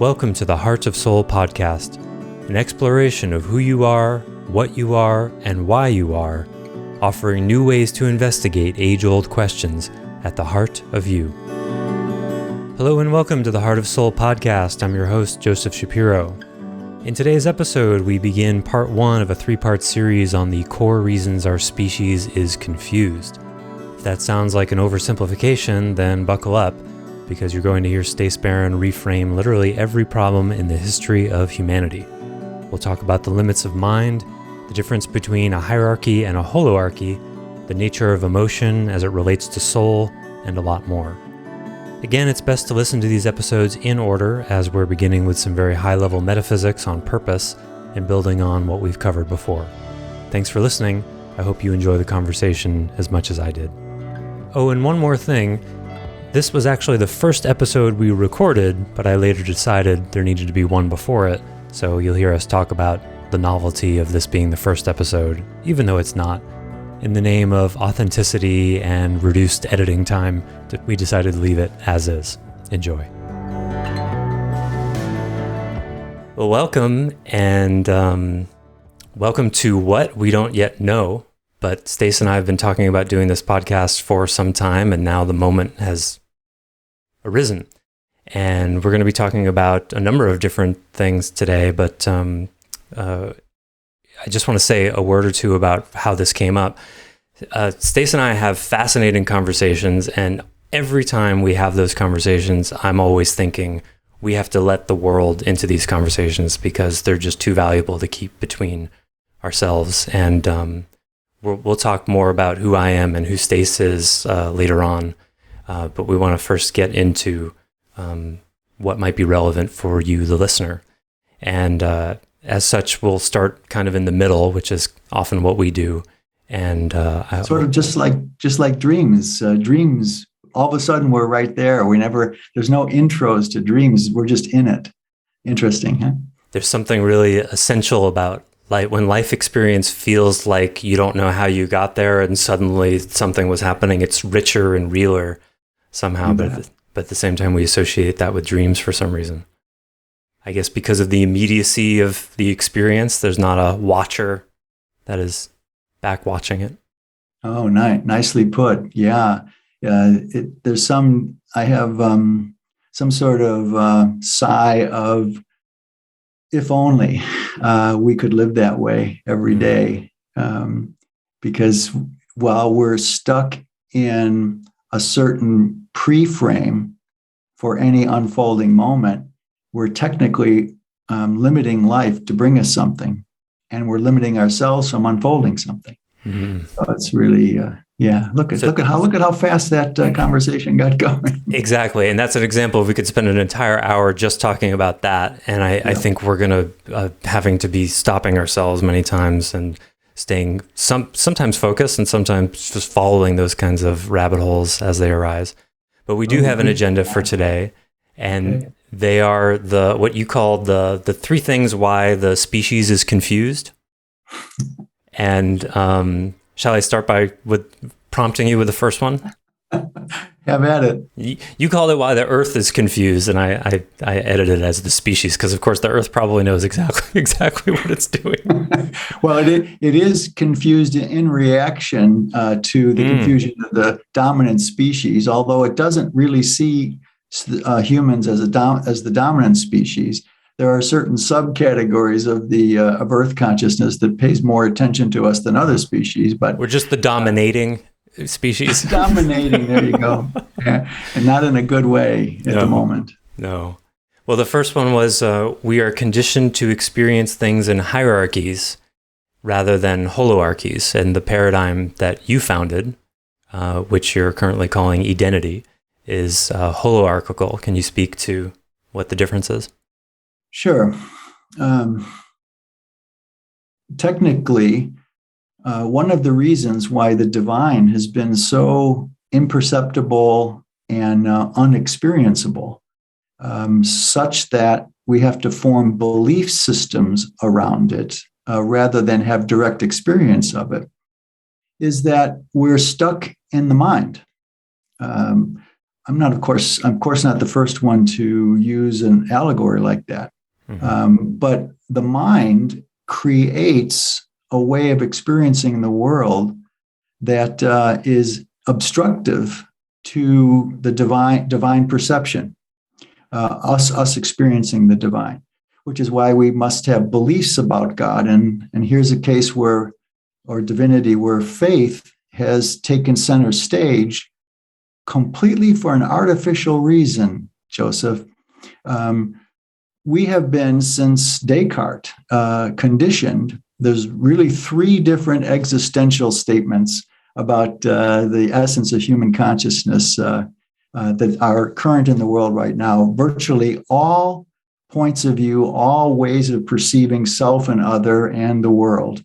Welcome to the Heart of Soul podcast, an exploration of who you are, what you are, and why you are, offering new ways to investigate age-old questions at the heart of you. Hello and welcome to the Heart of Soul podcast. I'm your host, Joseph Shapiro. In today's episode, we begin part one of a three-part series on the core reasons our species is confused. If that sounds like an oversimplification, then buckle up, because you're going to hear Stace Barron reframe literally every problem in the history of humanity. We'll talk about the limits of mind, the difference between a hierarchy and a holoarchy, the nature of emotion as it relates to soul, and a lot more. Again, it's best to listen to these episodes in order, as we're beginning with some very high-level metaphysics on purpose and building on what we've covered before. Thanks for listening. I hope you enjoy the conversation as much as I did. Oh, and one more thing. This was actually the first episode we recorded, but I later decided there needed to be one before it, so you'll hear us talk about the novelty of this being the first episode, even though it's not. In the name of authenticity and reduced editing time, we decided to leave it as is. Enjoy. Well, welcome, and welcome to what we don't yet know, but Stace and I have been talking about doing this podcast for some time, and now the moment has arisen. And we're going to be talking about a number of different things today, but I just want to say a word or two about how this came up. Stace and I have fascinating conversations, and every time we have those conversations, I'm always thinking we have to let the world into these conversations because they're just too valuable to keep between ourselves. And we'll talk more about who I am and who Stace is later on. But we want to first get into what might be relevant for you, the listener. And as such, we'll start kind of in the middle, which is often what we do. And sort of just like dreams. Dreams, all of a sudden, we're right there. There's no intros to dreams. We're just in it. Interesting, huh? There's something really essential about when life experience feels like you don't know how you got there and suddenly something was happening. It's richer and realer somehow, but at the same time, we associate that with dreams for some reason. I guess because of the immediacy of the experience, there's not a watcher that is back watching it. Oh, nicely put. Yeah. I have some sort of sigh of, if only we could live that way every day. Because while we're stuck in a certain pre-frame for any unfolding moment, we're technically limiting life to bring us something, and we're limiting ourselves from unfolding something. Mm-hmm. So it's really, Look at how fast that conversation got going. Exactly, and that's an example. We could spend an entire hour just talking about that, and I think we're going to having to be stopping ourselves many times and staying sometimes focused and sometimes just following those kinds of rabbit holes as they arise. But we do have an agenda for today, and they are what you call the three things why the species is confused. And shall I start with prompting you with the first one? Have at it. You called it why the Earth is confused, and I edited it as the species because, of course, the Earth probably knows exactly what it's doing. Well, it is confused in reaction to the confusion of the dominant species, although it doesn't really see humans as the dominant species. There are certain subcategories of Earth consciousness that pays more attention to us than other species, but we're just the dominating species. Dominating, there you go. Yeah. And not in a good way at the moment. No. Well, the first one was we are conditioned to experience things in hierarchies rather than holoarchies. And the paradigm that you founded, which you're currently calling identity, is holoarchical. Can you speak to what the difference is? Sure. Technically, one of the reasons why the divine has been so imperceptible and unexperienceable, such that we have to form belief systems around it rather than have direct experience of it, is that we're stuck in the mind. of course, not the first one to use an allegory like that. But the mind creates a way of experiencing the world that is obstructive to the divine perception, us experiencing the divine, which is why we must have beliefs about God. And here's a case or divinity, where faith has taken center stage completely for an artificial reason, Joseph. We have been, since Descartes, conditioned. There's really three different existential statements about the essence of human consciousness that are current in the world right now. Virtually all points of view, all ways of perceiving self and other and the world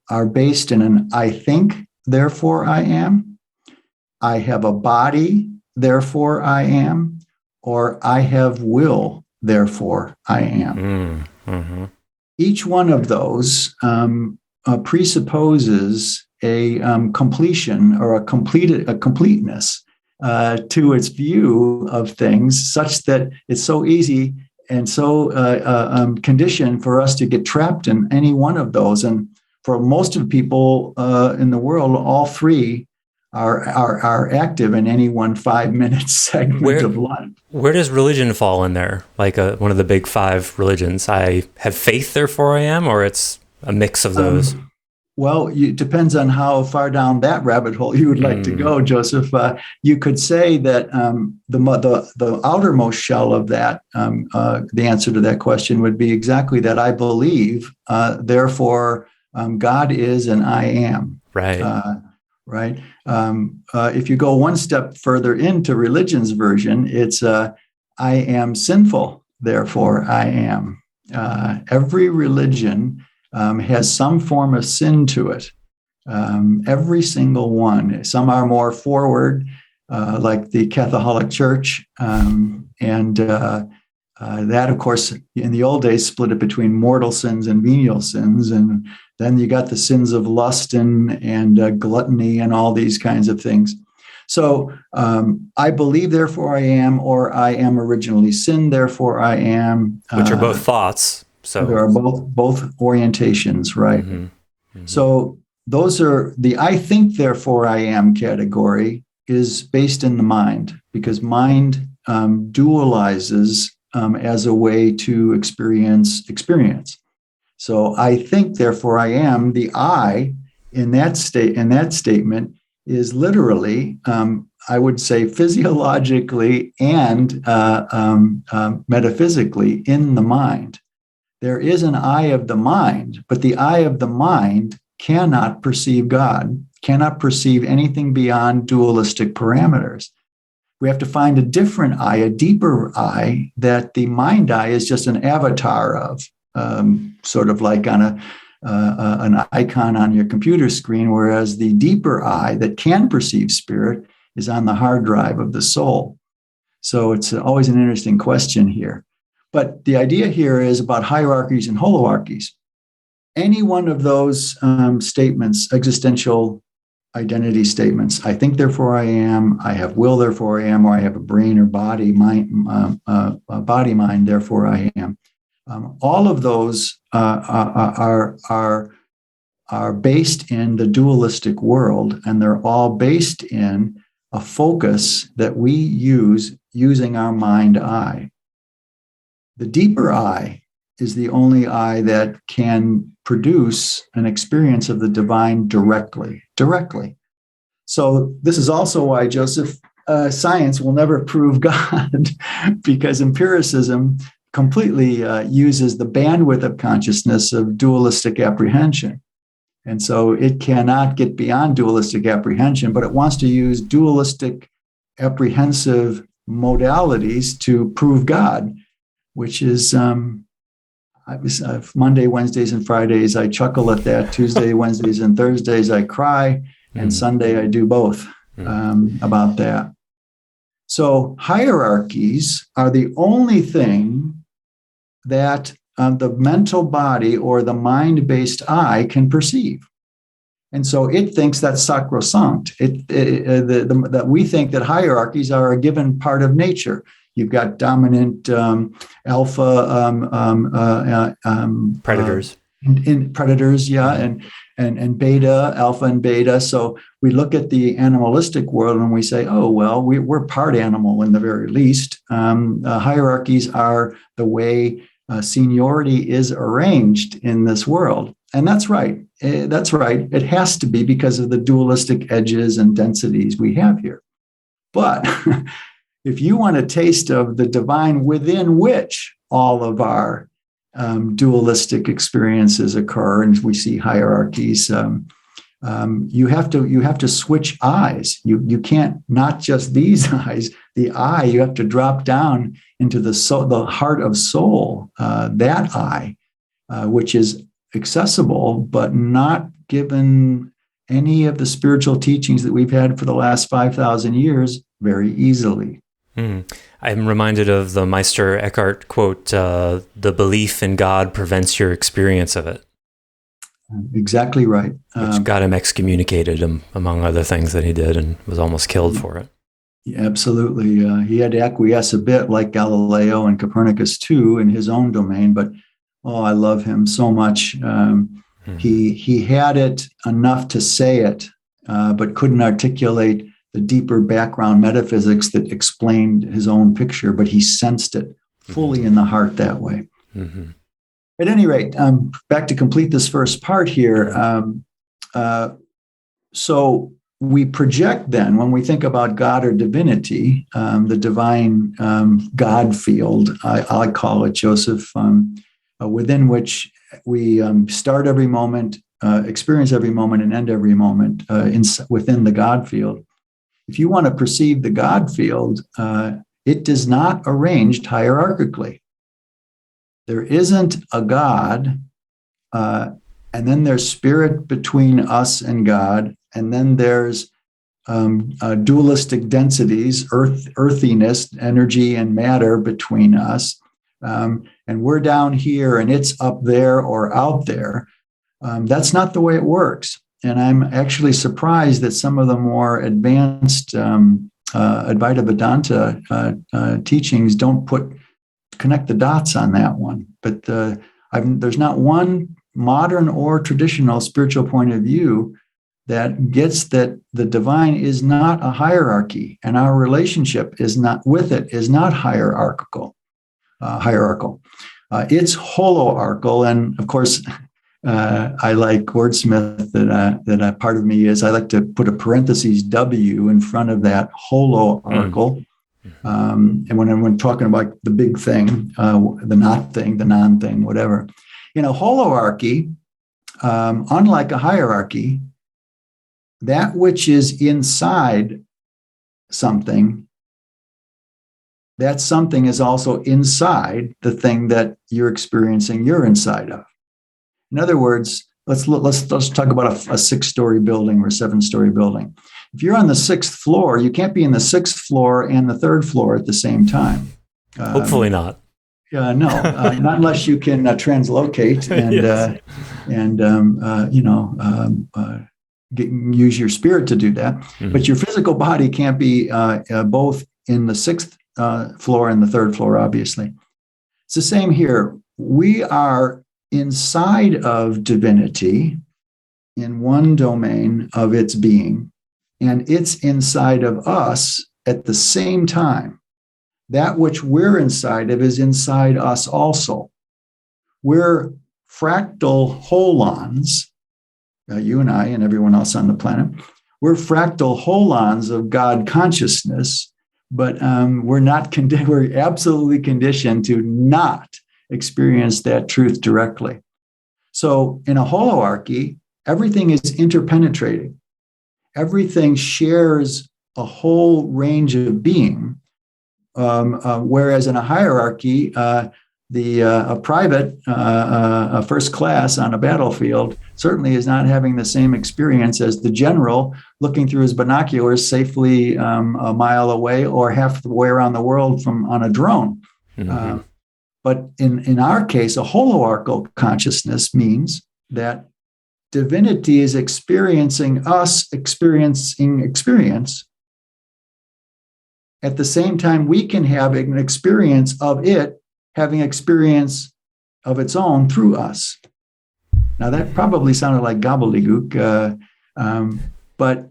are based in an I think, therefore I am, I have a body, therefore I am, or I have will, therefore I am. Mm-hmm. Each one of those presupposes a completion or a completeness to its view of things, such that it's so easy and so conditioned for us to get trapped in any one of those. And for most of the people in the world, all three are active in any one 5-minute segment of life. Where does religion fall in there? Like one of the big 5 religions. I have faith, therefore I am, or it's a mix of those? Well, it depends on how far down that rabbit hole you would like to go, Joseph. You could say that the outermost shell of that, the answer to that question would be exactly that. I believe, therefore God is and I am. Right. Right. If you go one step further into religion's version, it's I am sinful, therefore I am. Every religion has some form of sin to it. Every single one. Some are more forward, like the Catholic Church, and that, of course, in the old days, split it between mortal sins and venial sins, and then you got the sins of lust and gluttony and all these kinds of things. So I believe, therefore I am, or I am originally sin, therefore I am. Which are both thoughts. So there are both orientations, right? Mm-hmm. Mm-hmm. So those are the I think, therefore I am category is based in the mind, because mind dualizes as a way to experience. So I think, therefore I am. The I in that statement is literally, I would say, physiologically and metaphysically in the mind. There is an I of the mind, but the I of the mind cannot perceive God, cannot perceive anything beyond dualistic parameters. We have to find a different I, a deeper I, that the mind I is just an avatar of, sort of like on an icon on your computer screen, whereas the deeper I that can perceive spirit is on the hard drive of the soul. So it's always an interesting question here. But the idea here is about hierarchies and holoarchies. Any one of those statements, existential identity statements, I think, therefore I am, I have will, therefore I am, or I have a brain or body, mind, therefore I am. All of those are based in the dualistic world, and they're all based in a focus that we use using our mind eye. The deeper I is the only I that can produce an experience of the divine directly. So this is also why, Joseph, science will never prove God, because empiricism completely uses the bandwidth of consciousness of dualistic apprehension. And so it cannot get beyond dualistic apprehension, but it wants to use dualistic apprehensive modalities to prove God, which is Monday, Wednesdays, and Fridays, I chuckle at that. Tuesday, Wednesdays, and Thursdays, I cry. And Sunday, I do both about that. So hierarchies are the only thing that the mental body or the mind-based I can perceive. And so it thinks that's sacrosanct. That we think that hierarchies are a given part of nature. You've got dominant alpha Predators. In predators, yeah, and beta, alpha and beta. So we look at the animalistic world and we say, oh, well, we're part animal in the very least. Hierarchies are the way seniority is arranged in this world. And that's right. That's right. It has to be because of the dualistic edges and densities we have here. But if you want a taste of the divine within which all of our dualistic experiences occur, and we see hierarchies, you have to switch eyes. You can't, not just these eyes, the eye. You have to drop down into the soul, the heart of soul, that eye, which is accessible, but not given any of the spiritual teachings that we've had for the last 5,000 years very easily. I'm reminded of the Meister Eckhart quote, the belief in God prevents your experience of it. Exactly right. Which got him excommunicated, among other things that he did, and was almost killed for it. Yeah, absolutely. He had to acquiesce a bit, like Galileo and Copernicus too, in his own domain, but I love him so much. He had it enough to say it, but couldn't articulate the deeper background metaphysics that explained his own picture, but he sensed it fully in the heart that way. At any rate, back to complete this first part here. So we project then, when we think about God or divinity, the divine God field, I call it, Joseph, within which we start every moment, experience every moment, and end every moment within the God field. If you want to perceive the God field, it is not arranged hierarchically. There isn't a God, and then there's spirit between us and God, and then there's dualistic densities, earthiness, energy, and matter between us. And we're down here, and it's up there or out there. That's not the way it works. And I'm actually surprised that some of the more advanced Advaita Vedanta teachings don't connect the dots on that one. But there's not one modern or traditional spiritual point of view that gets that the divine is not a hierarchy, and our relationship is not hierarchical. It's holoarchical, and of course, I like wordsmith that a part of me is I like to put a parentheses W in front of that holoarchical. And when I'm talking about the big thing, the not thing, the non-thing, whatever, holoarchy, unlike a hierarchy, that which is inside something, that something is also inside the thing that you're experiencing you're inside of. In other words, let's talk about a 6-story building or a 7-story building. If you're on the 6th floor, you can't be in the 6th floor and the 3rd floor at the same time. Hopefully not. No, not unless you can translocate and use your spirit to do that. But your physical body can't be both in the 6th floor and the 3rd floor, obviously. It's the same here. We are inside of divinity in one domain of its being, and it's inside of us at the same time. That which we're inside of is inside us also. We're fractal holons, you and I and everyone else on the planet. We're fractal holons of God consciousness, but we're absolutely conditioned to not experience that truth directly. So in a holoarchy, everything is interpenetrating. Everything shares a whole range of being, whereas in a hierarchy, a private, a first class on a battlefield certainly is not having the same experience as the general looking through his binoculars safely a mile away or half the way around the world on a drone. But in our case, a holoarchical consciousness means that divinity is experiencing us experiencing experience, at the same time we can have an experience of it having experience of its own through us. Now that probably sounded like gobbledygook, but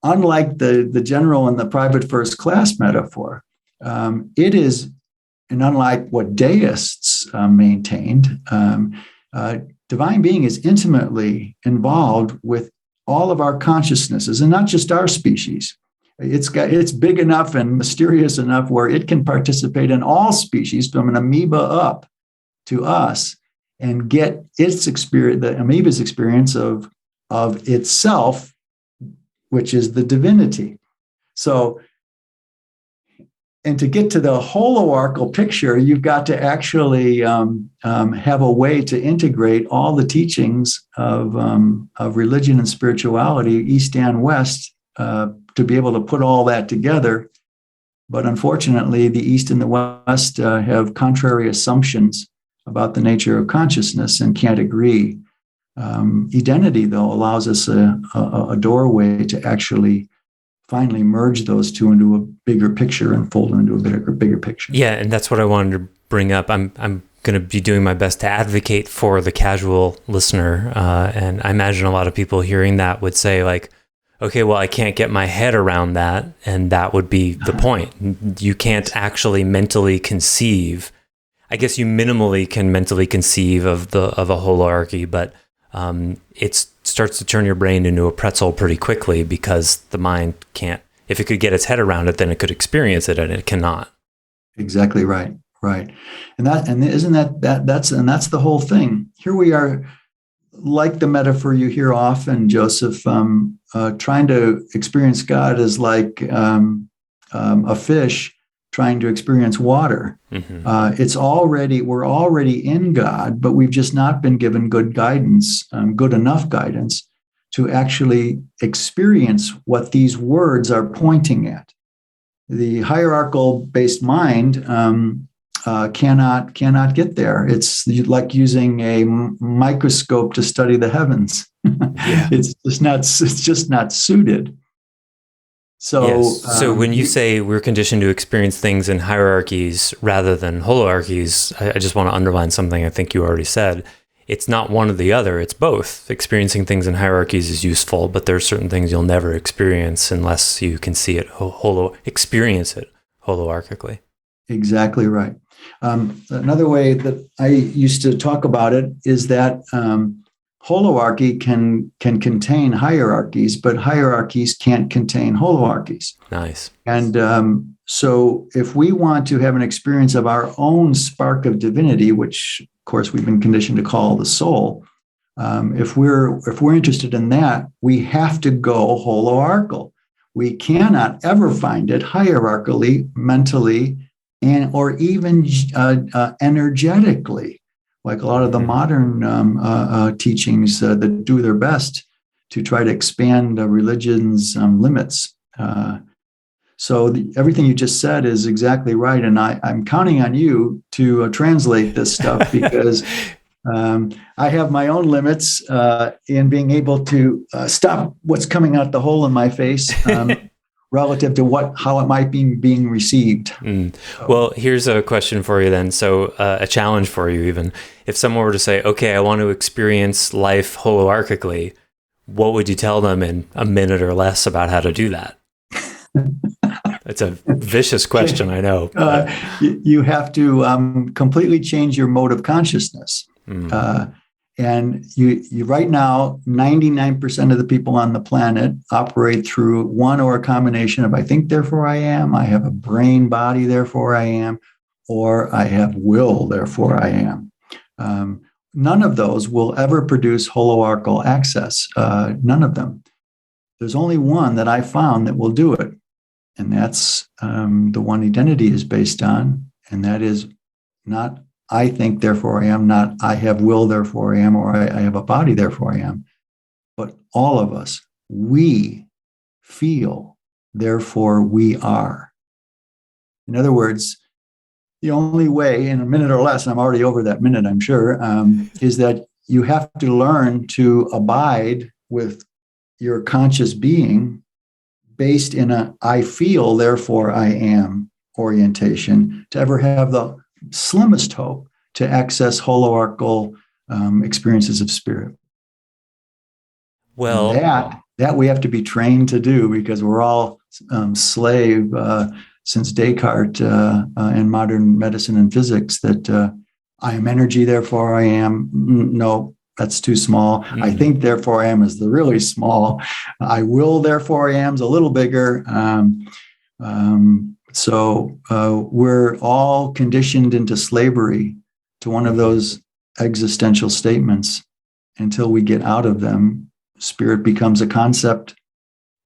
unlike the general and the private first class metaphor, it is, and unlike what deists maintained, divine being is intimately involved with all of our consciousnesses, and not just our species. It's big enough and mysterious enough where it can participate in all species, from an amoeba up to us, and get its experience, the amoeba's experience of itself, which is the divinity. So, and to get to the holoarchal picture, you've got to actually have a way to integrate all the teachings of religion and spirituality, East and West, to be able to put all that together. But unfortunately, the East and the West have contrary assumptions about the nature of consciousness and can't agree. Identity, though, allows us a doorway to actually finally merge those two into a bigger picture and fold into a bigger picture. Yeah, and that's what I wanted to bring up. I'm going to be doing my best to advocate for the casual listener, and I imagine a lot of people hearing that would say, like, okay, well, I can't get my head around that, and that would be the point. You can't actually mentally conceive. I guess you minimally can mentally conceive of a holoarchy, but it starts to turn your brain into a pretzel pretty quickly, because the mind can't. If it could get its head around it, then it could experience it, and it cannot. Exactly right, right, that's the whole thing. Here we are, like the metaphor you hear often, Joseph, trying to experience God is like a fish trying to experience water. Mm-hmm. We're already in God, but we've just not been given good guidance, good enough guidance to actually experience what these words are pointing at. The hierarchical based mind cannot get there. It's like using a microscope to study the heavens. Yeah. It's just not suited. So, yes. So when you say we're conditioned to experience things in hierarchies rather than holoarchies, I just want to underline something I think you already said. It's not one or the other, it's both. Experiencing things in hierarchies is useful, but there are certain things you'll never experience unless you can see it, experience it holoarchically. Exactly right. Another way that I used to talk about it is that holoarchy can contain hierarchies, but hierarchies can't contain holoarchies. Nice. And so if we want to have an experience of our own spark of divinity, which of course we've been conditioned to call the soul, if we're interested in that, we have to go holoarchal. We cannot ever find it hierarchically, mentally, or even energetically, like a lot of the modern teachings that do their best to try to expand religion's limits. So everything you just said is exactly right. And I'm counting on you to translate this stuff, because I have my own limits in being able to stop what's coming out the hole in my face relative to how it might be being received. Well, here's a question for you then. So a challenge for you even. If someone were to say, okay, I want to experience life holoarchically, what would you tell them in a minute or less about how to do that? It's a vicious question, I know. You have to completely change your mode of consciousness. And you right now, 99% of the people on the planet operate through one or a combination of I think, therefore I am, I have a brain, body, therefore I am, or I have will, therefore I am. None of those will ever produce holoarchal access. None of them. There's only one that I found that will do it. And that's the one identity is based on. And that is not I think, therefore I am, not I have will, therefore I am, or I have a body, therefore I am. But all of us, we feel, therefore we are. In other words, the only way in a minute or less, and I'm already over that minute, I'm sure, is that you have to learn to abide with your conscious being based in a I feel, therefore I am orientation to ever have the slimmest hope to access holoarchical experiences of spirit. Well, and that we have to be trained to do, because we're all slave since Descartes and modern medicine and physics that I am energy, therefore I am. No, that's too small. Mm-hmm. I think, therefore I am is the really small. I will, therefore I am is a little bigger. So we're all conditioned into slavery to one of those existential statements. Until we get out of them, spirit becomes a concept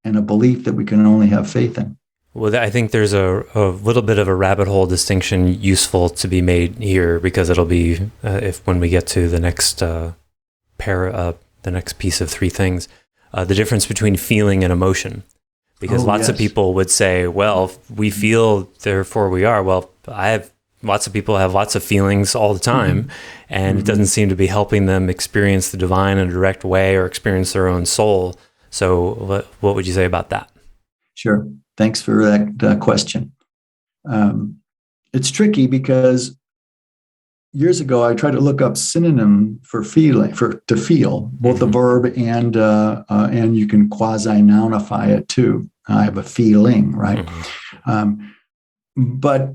and a belief that we can only have faith in. Well, I think there's a little bit of a rabbit hole distinction useful to be made here, because it'll be when we get to the next the next piece of three things, the difference between feeling and emotion. Because lots of people would say, well, we feel, therefore we are. Well, lots of people have lots of feelings all the time, and it doesn't seem to be helping them experience the divine in a direct way or experience their own soul. So what would you say about that? Sure. Thanks for that question. It's tricky because years ago I tried to look up synonym for feeling, to feel, both the verb and you can quasi-nounify it too. I have a feeling, right? But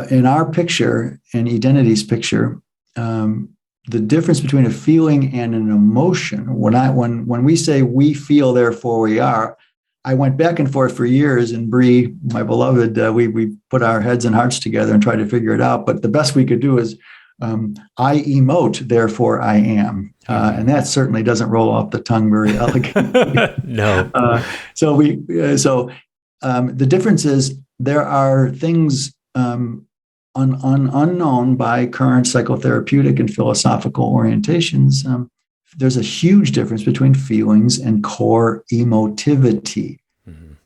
in our picture, in Identity's picture, the difference between a feeling and an emotion, when we say we feel, therefore we are, I went back and forth for years, and Bree, my beloved, we put our heads and hearts together and tried to figure it out. But the best we could do is I emote, therefore I am. And that certainly doesn't roll off the tongue very elegantly. No. So the difference is there are things unknown by current psychotherapeutic and philosophical orientations. There's a huge difference between feelings and core emotivity,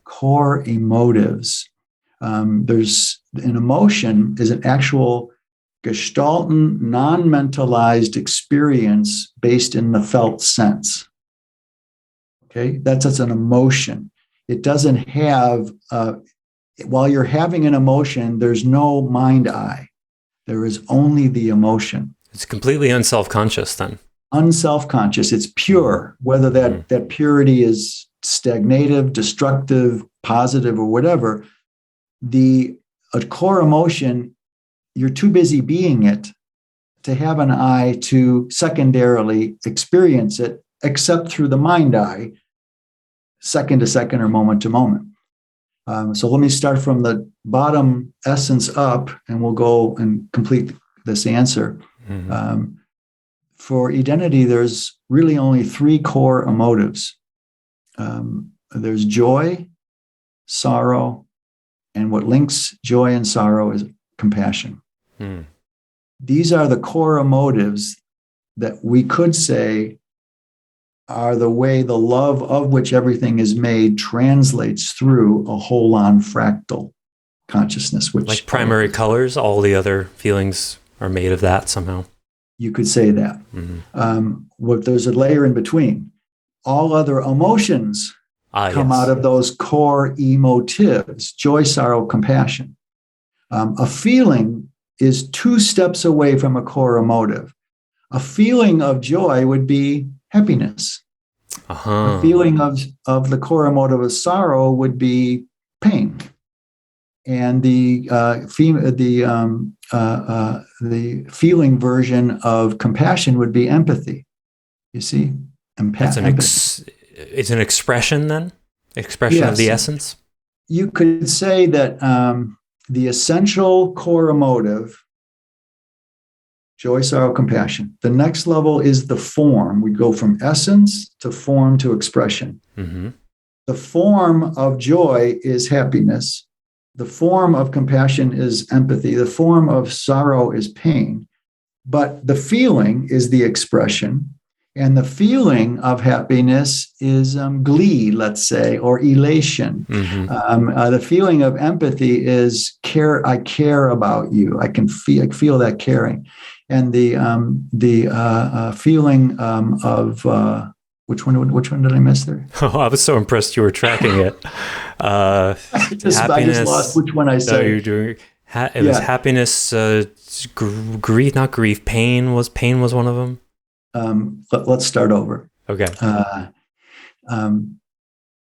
core emotives. There's an emotion is an actual gestalten, non-mentalized experience based in the felt sense. Okay, that's an emotion. It doesn't have, while you're having an emotion, there's no mind-eye. There is only the emotion. It's completely unself-conscious then. Unself-conscious. It's pure, whether that purity is stagnative, destructive, positive, or whatever. A core emotion, you're too busy being it to have an eye to secondarily experience it, except through the mind eye, second to second or moment to moment. So let me start from the bottom essence up, and we'll go and complete this answer. For identity, there's really only three core emotives. There's joy, sorrow, and what links joy and sorrow is compassion. These are the core emotives that we could say are the way the love of which everything is made translates through a holon fractal consciousness. Which, like primary colors, all the other feelings are made of that somehow. You could say that. There's a layer in between. All other emotions come out of those core emotives: joy, sorrow, compassion. A feeling is two steps away from a core emotive. A feeling of joy would be happiness. A feeling of the core emotive of sorrow would be pain. And the feeling version of compassion would be empathy. You see, it's an expression then, of the essence. You could say that the essential core emotive, joy, sorrow, compassion. The next level is the form. We go from essence to form to expression. The form of joy is happiness. The form of compassion is empathy. The form of sorrow is pain. But the feeling is the expression. And the feeling of happiness is glee, let's say, or elation. The feeling of empathy is care. I care about you. I can feel that caring. and the feeling of which one did I miss there? Oh, I was so impressed you were tracking it. I just lost which one I said. No, you're doing. It was happiness, grief, not grief. Pain was one of them. Let's start over. Okay.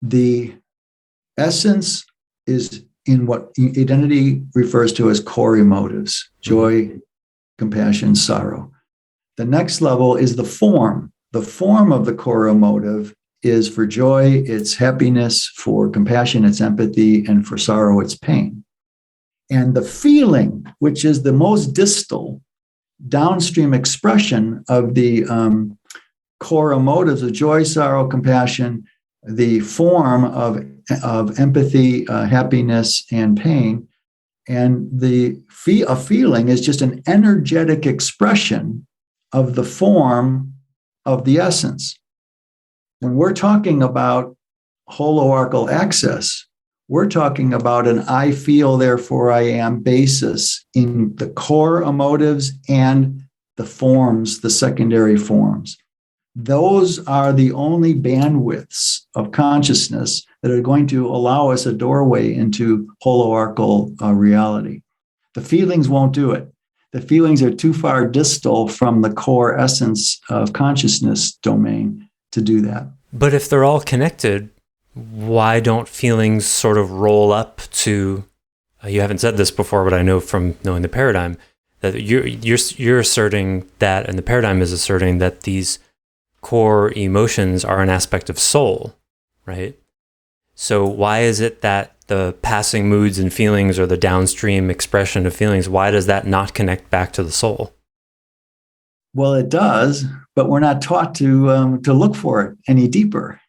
The essence is in what identity refers to as core emotives: joy, compassion, sorrow. The next level is the form. The form of the core emotive is for joy, it's happiness; for compassion, it's empathy; and for sorrow, it's pain. And the feeling, which is the most distal, downstream expression of the core emotives of joy, sorrow, compassion, the form of empathy, happiness, and pain. And a feeling is just an energetic expression of the form of the essence. When we're talking about holoarchical access, we're talking about an I feel, therefore I am basis in the core emotives and the forms, the secondary forms. Those are the only bandwidths of consciousness that are going to allow us a doorway into holoarchical reality. The feelings won't do it. The feelings are too far distal from the core essence of consciousness domain to do that. But if they're all connected, why don't feelings sort of roll up to, you haven't said this before, but I know from knowing the paradigm, that you're asserting that, and the paradigm is asserting that these core emotions are an aspect of soul, right? So why is it that the passing moods and feelings, or the downstream expression of feelings, why does that not connect back to the soul? Well, it does, but we're not taught to look for it any deeper.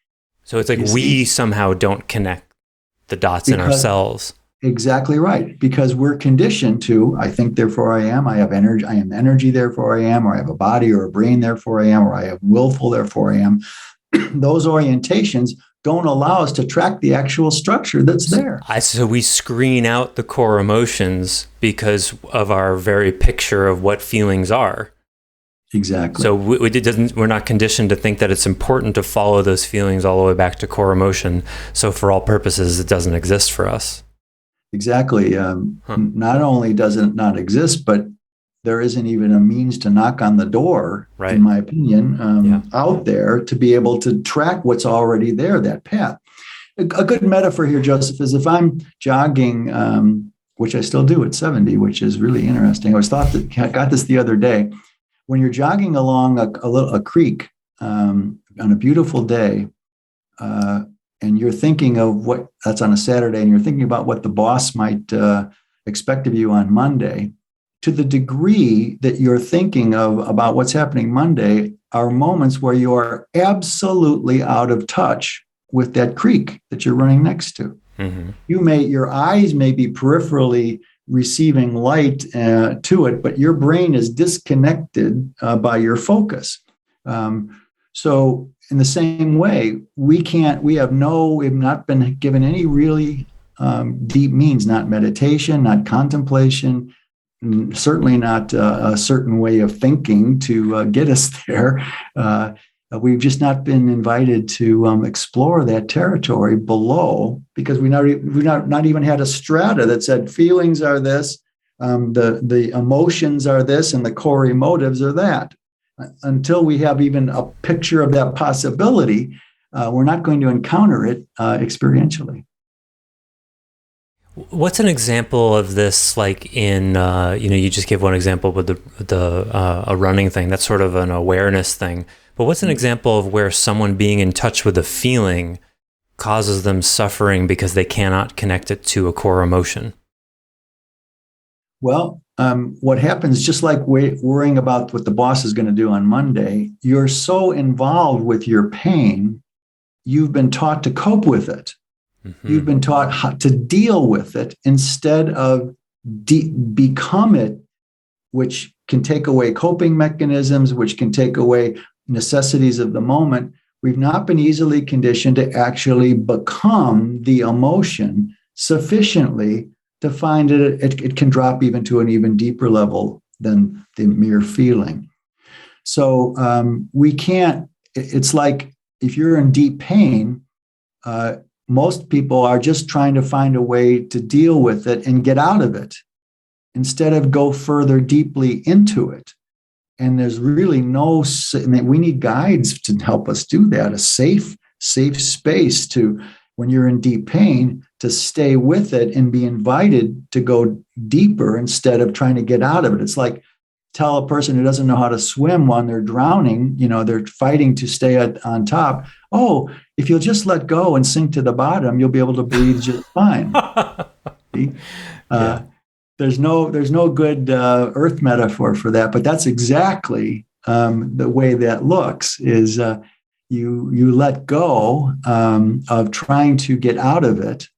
So it's like we somehow don't connect the dots in ourselves. Exactly right. Because we're conditioned to, I think, therefore I am. I have energy. I am energy, therefore I am. Or I have a body or a brain, therefore I am. Or I have willful, therefore I am. Those orientations don't allow us to track the actual structure that's there. So we screen out the core emotions because of our very picture of what feelings are. Exactly. So we're not conditioned to think that it's important to follow those feelings all the way back to core emotion. So for all purposes, it doesn't exist for us. Exactly. Not only does it not exist, but there isn't even a means to knock on the door, in my opinion, out there to be able to track what's already there, that path. A good metaphor here, Joseph, is if I'm jogging, which I still do at 70, which is really interesting. I got this the other day. When you're jogging along a creek on a beautiful day, and you're thinking of what that's on a Saturday, and you're thinking about what the boss might expect of you on Monday, to the degree that you're thinking about what's happening Monday are moments where you are absolutely out of touch with that creek that you're running next to. Mm-hmm. Your eyes may be peripherally receiving light to it, but your brain is disconnected by your focus. So in the same way, we have not been given any really deep means, not meditation, not contemplation, certainly not a certain way of thinking to get us there. We've just not been invited to explore that territory below, because we've not even had a strata that said feelings are this, the emotions are this, and the core emotives are that. Until we have even a picture of that possibility, we're not going to encounter it experientially. What's an example of this? Like in, you just gave one example with a running thing. That's sort of an awareness thing. But what's an example of where someone being in touch with a feeling causes them suffering because they cannot connect it to a core emotion? Well, what happens, just like worrying about what the boss is going to do on Monday, you're so involved with your pain, you've been taught to cope with it. Mm-hmm. You've been taught how to deal with it instead of become it, which can take away coping mechanisms, which can take away necessities of the moment. We've not been easily conditioned to actually become the emotion sufficiently to find it can drop even to an even deeper level than the mere feeling. So we can't, it's like if you're in deep pain, most people are just trying to find a way to deal with it and get out of it instead of go further deeply into it. And there's really we need guides to help us do that, a safe space to, when you're in deep pain, to stay with it and be invited to go deeper instead of trying to get out of it. It's like tell a person who doesn't know how to swim when they're drowning, they're fighting to stay on top. Oh, if you'll just let go and sink to the bottom, you'll be able to breathe just fine. There's no good earth metaphor for that, but that's exactly the way that looks. Is you let go of trying to get out of it,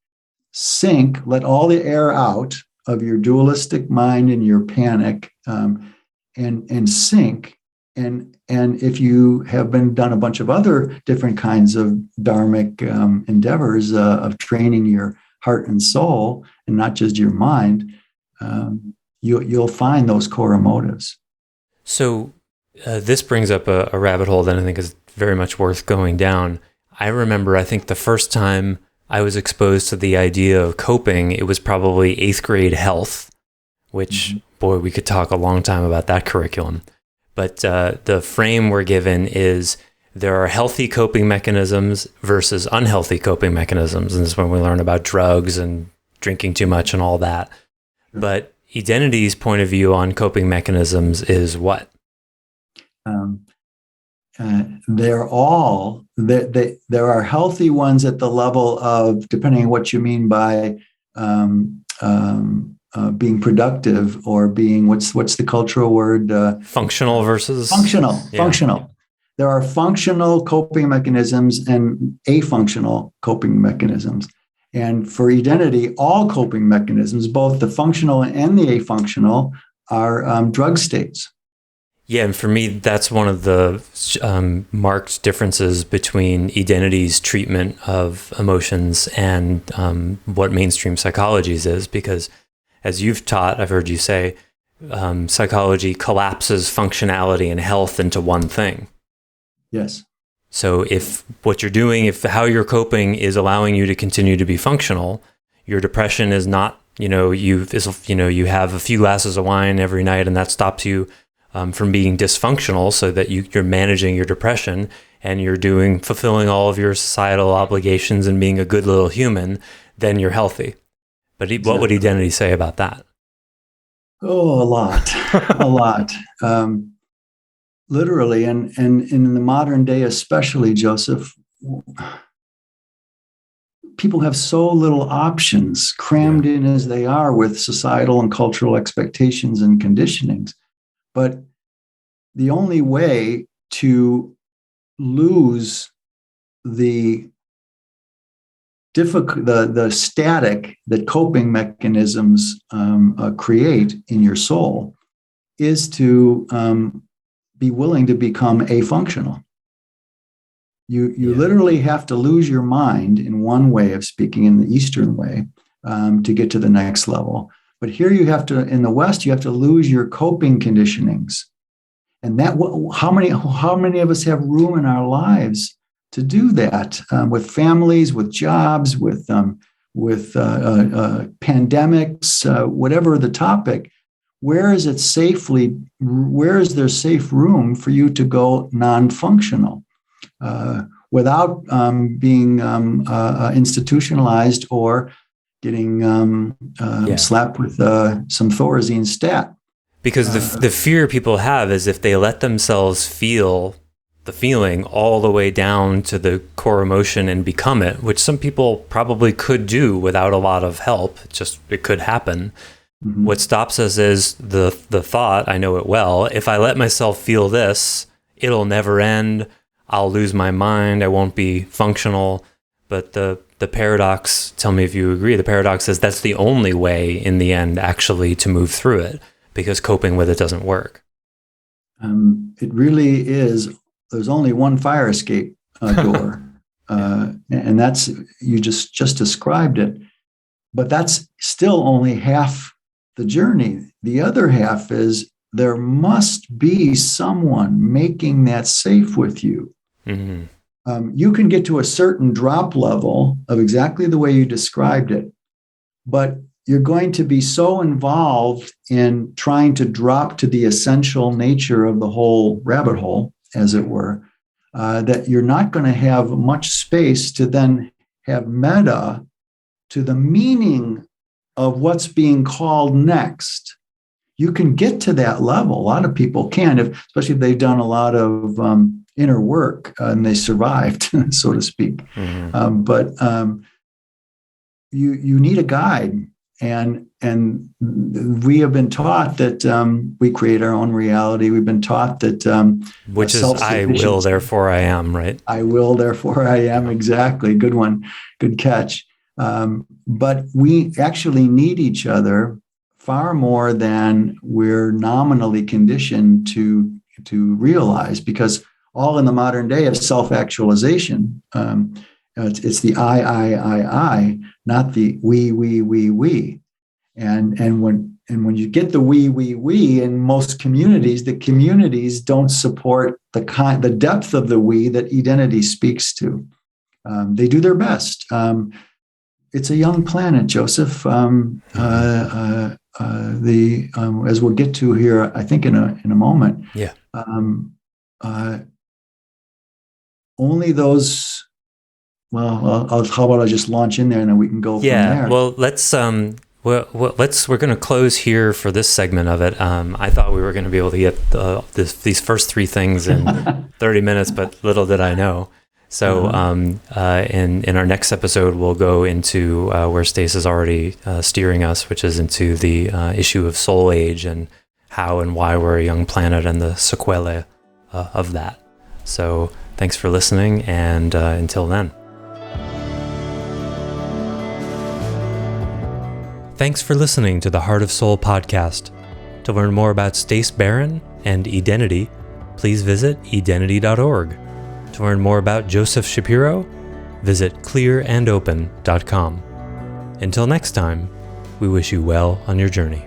sink, let all the air out of your dualistic mind and your panic, and sink. And if you have done a bunch of other different kinds of dharmic endeavors of training your heart and soul, and not just your mind, you'll find those core motives. So this brings up a rabbit hole that I think is very much worth going down. I remember, I think the first time I was exposed to the idea of coping, it was probably 8th grade health, which, boy, we could talk a long time about that curriculum. But the frame we're given is there are healthy coping mechanisms versus unhealthy coping mechanisms. And this is when we learn about drugs and drinking too much and all that. But Identity's point of view on coping mechanisms is what? There are healthy ones at the level of, depending on what you mean by being productive or being, what's the cultural word? Functional versus? Functional. There are functional coping mechanisms and afunctional coping mechanisms. And for identity, all coping mechanisms, both the functional and the afunctional, are drug states. Yeah, and for me, that's one of the marked differences between Identity's treatment of emotions and what mainstream psychology's is, because as you've taught, I've heard you say, psychology collapses functionality and health into one thing. Yes. So if what you're doing, if how you're coping is allowing you to continue to be functional, your depression is not, you have a few glasses of wine every night and that stops you from being dysfunctional, so that you're managing your depression and you're fulfilling all of your societal obligations and being a good little human, then you're healthy. But what would Identity say about that? Oh, a lot, a lot. Literally, and in the modern day especially, Joseph, people have so little options, crammed in as they are with societal and cultural expectations and conditionings. But the only way to lose the static that coping mechanisms create in your soul is to be willing to become afunctional. You literally have to lose your mind, in one way of speaking, in the Eastern way, to get to the next level. But here in the West, you have to lose your coping conditionings. And how many of us have room in our lives to do that, with families, with jobs, with pandemics, whatever the topic? Where is there safe room for you to go non-functional without being institutionalized or getting slapped with some Thorazine stat? Because the fear people have is if they let themselves feel the feeling all the way down to the core emotion and become it, which some people probably could do without a lot of help, it could happen. Mm-hmm. What stops us is the thought, I know it well, if I let myself feel this, it'll never end, I'll lose my mind, I won't be functional. But the paradox, tell me if you agree, the paradox is that's the only way in the end actually to move through it, because coping with it doesn't work. It really is. There's only one fire escape door, and that's, you just described it. But that's still only half the journey. The other half is there must be someone making that safe with you. Mm-hmm. You can get to a certain drop level of exactly the way you described it, but you're going to be so involved in trying to drop to the essential nature of the whole rabbit hole, as it were, that you're not going to have much space to then have meta to the meaning of what's being called next. You can get to that level. A lot of people can, especially if they've done a lot of inner work and they survived, so to speak. Mm-hmm. But you need a guide, and we have been taught that we create our own reality. We've been taught that which is I will, therefore I am, right? I will, therefore I am. Exactly. Good one. Good catch. But we actually need each other far more than we're nominally conditioned to realize, because all in the modern day of self-actualization, it's the I, not the we. And when you get the we in most communities, the communities don't support the depth of the we that identity speaks to. They do their best. It's a young planet, Joseph. As we'll get to here, I think in a moment. Yeah. Only those. Well, how about I just launch in there and then we can go from there. Yeah. Well, we're going to close here for this segment of it. I thought we were going to be able to get these first three things in 30 minutes, but little did I know. So in our next episode, we'll go into where Stace is already steering us, which is into the issue of soul age and how and why we're a young planet and the sequelae of that. So thanks for listening, and until then. Thanks for listening to the Heart of Soul podcast. To learn more about Stace Barron and Identity, please visit identity.org. To learn more about Joseph Shapiro, visit clearandopen.com. Until next time, we wish you well on your journey.